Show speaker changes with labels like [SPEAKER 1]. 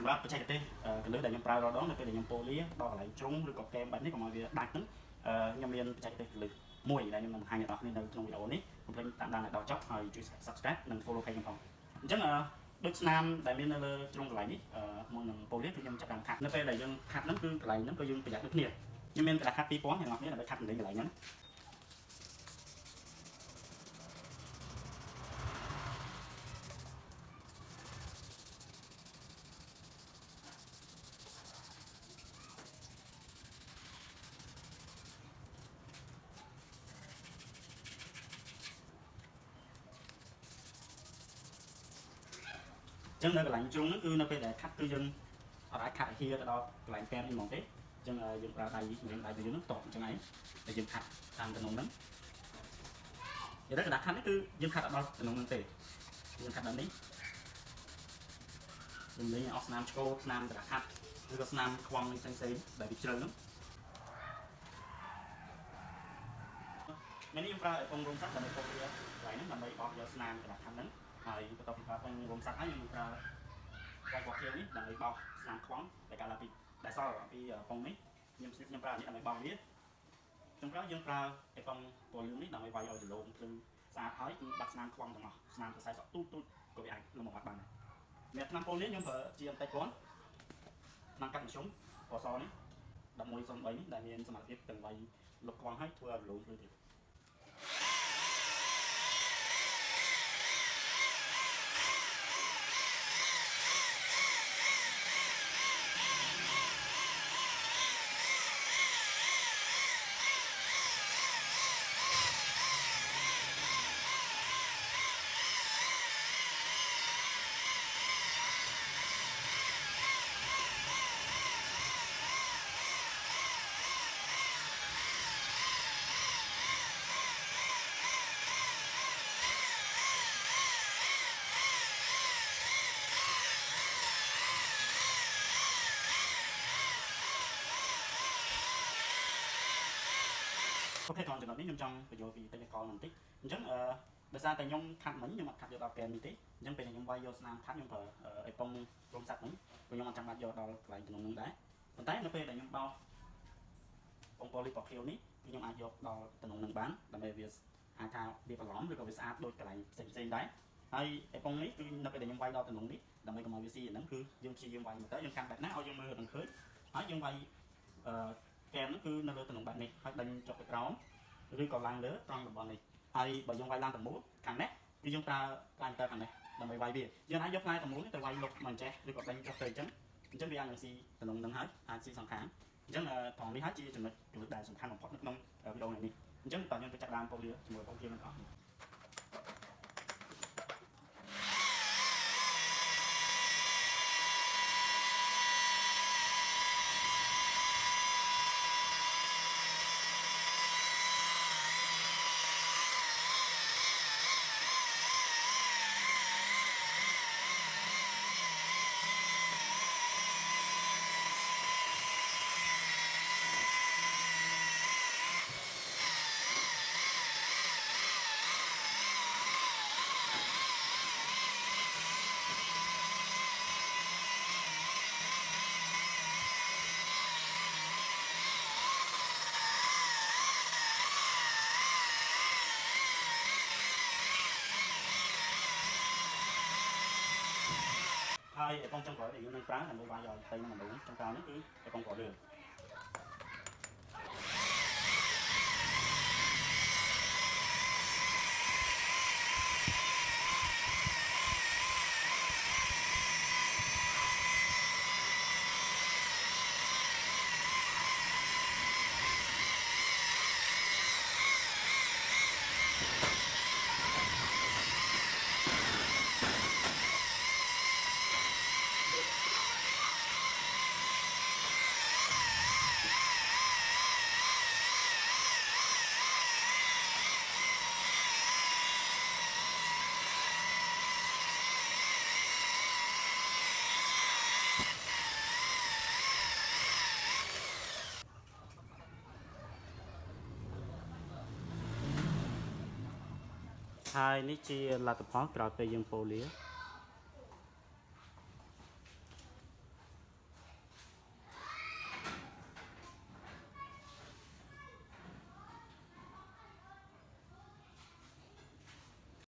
[SPEAKER 1] សម្រាប់បច្ចេកទេសកលឹះដែលខ្ញុំប្រើរាល់ដងនៅពេលដែលខ្ញុំប៉ូលាដល់កន្លែងជ្រុងឬក៏កែមបាច់នេះកុំឲ្យវាដាច់ហ្នឹងខ្ញុំមានបច្ចេកទេសកលឹះមួយដែលខ្ញុំនឹងបង្ហាញដល់អ្នកនៅក្នុងវីដេអូនេះកុំភ្លេចតាមដានដល់ចប់ហើយជួយ Subscribe និង Follow page ខ្ញុំផងអញ្ចឹងដូចស្នាមដែលមាននៅលើជ្រុងកន្លែងនេះមុននឹងប៉ូលាគឺខ្ញុំចាប់តាមខាត់នៅពេលដែលយើងខាត់ហ្នឹងគឺកន្លែងហ្នឹងក៏យើងប្រយ័ត្នដូចគ្នាខ្ញុំមានក្រដាសខាត់2000អ្នកនរគ្នាដើម្បីខាត់កន្លែងហ្នឹងចឹងនៅកន្លែងជ្រុងហ្នឹងគឺនៅពេលដែលខាត់គឺយើងអត់អាចខាត់ឲ្យហៀទៅដល់កន្លែងកែមនេះហ្មងទេអញ្ចឹងយើងប្រើដៃយើងដៃទៅយើងហ្នឹងតបអញ្ចឹងឯងតែយើងខាត់តាមតំណងហ្នឹងនិយាយទៅកណ្ដាស់ខាត់នេះគឺយើងខាត់អត់ដល់តំណងហ្នឹងទេយើងខាត់ដល់នេះយើងលេងអស់ស្នាមឆ្កោស្នាមកណ្ដាស់ខាត់ឬក៏ស្នាមខ្វង់ផ្សេងៗដែលវាជ្រៅហ្នឹងថ្ងៃនេះខ្ញុំប្រើអេប៉ុងរោមស័ក្តិដើម្បីពកវាកន្លែងហ្នឹងដើម្បីបោះយកស្នាមកណ្ដាស់ខាត់ហ្នឹងហើយបន្ទាប់ពីប្រើអេប៉ុងរោមស័ក្តិហើយខ្ញុំប្រើកែបោះខៀវនេះដើម្បីបោះស្នាមខ្វង់ដែលកាលពីដែលសល់ពីអេប៉ុងនេះខ្ញុំប្រើនេះដើម្បីបោះវាចុងក្រោយយើងប្រើអេប៉ុងពណ៌លឿងនេះដើម្បីវាយឲ្យរលោងភ្លឺស្អាតហើយគឺបាត់ស្នាមខ្វង់ទាំងអស់ស្នាមសរសៃសក់ទូចក៏វាអាចលុបមកបាត់បានដែរអ្នកថ្នាំពោលនេះខ្ញុំប្រើជាអន្តេកនថ្នាំកាត់មធ្យមពណ៌សនេះ1103នេះដែលមានសមត្ថភាពទាំងវាយលុបខ្វង់ហើយធ្វើឲ្យរលោងភ្លឺទៀតអូខេតោះចំណុចនេះខ្ញុំចង់បញ្យល់ពី technical បន្តិចអញ្ចឹងដោយសារតែខ្ញុំខាត់មិញខ្ញុំអត់ខាត់យកដល់កែមនេះទេអញ្ចឹងពេលខ្ញុំវាយយកស្នាមខាត់ខ្ញុំប្រើអេប៉ុងរោមស័ក្តិហ្នឹងព្រោះខ្ញុំអត់ចាំបាច់យកដល់កន្លែងក្នុងហ្នឹងដែរប៉ុន្តែនៅពេលដែលខ្ញុំបោសប៉ុងប៉ូលីពណ៌ខៀវនេះគឺខ្ញុំអាចយកដល់តំណងហ្នឹងបានដើម្បីវាអាចថាវាបន្លំឬក៏វាស្អាតដូចកន្លែងផ្សេងដែរហើយអេប៉ុងនេះគឺនៅពេលដែលខ្ញុំវាយដល់តំណងនេះដើម្បីកុំឲ្យវាស៊ីហ្នឹងគឺយើងព្យាយាមវាយមកទៅយើងកាន់បែបណាឲ្យយើងមើលនឹងឃើញហើយយើងវាយកែមហ្នឹងគឺនៅលើតំណងបែបនេះហើយដេញចុះទៅក្រោមឬក៏ឡើងលើត្រង់តំបន់នេះហើយបើយើងវាយឡើងទៅមូលខាងនេះគឺយើងប្រើផ្លែទៅខាងនេះដើម្បីវាយវាយើងអាចយកផ្លែទៅមូលនេះទៅវាយលុបមកចេះឬក៏ដេញចុះទៅអញ្ចឹងវាអាចនឹងស៊ីតំណងហ្នឹងហើយអាចស៊ីសងខាងអញ្ចឹងត្រង់នេះហើយជាចំណុចដែលសំខាន់បំផុតនៅក្នុងវីដេអូនេះអញ្ចឹងតើយើងទៅចាក់ដើមពោលលាជាមួយបងប្អូនទាំងអស់ហើយអេប៉ុងចុងក្រោយដែលយើងនឹងប្រើដើម្បីវាយឲ្យទៅនឹងដំណងចុងក្រោយនេះគឺអេប៉ុងពណ៌លឿងហើយនេះជាលទ្ធផលក្រោយពេលយើងប៉ូលា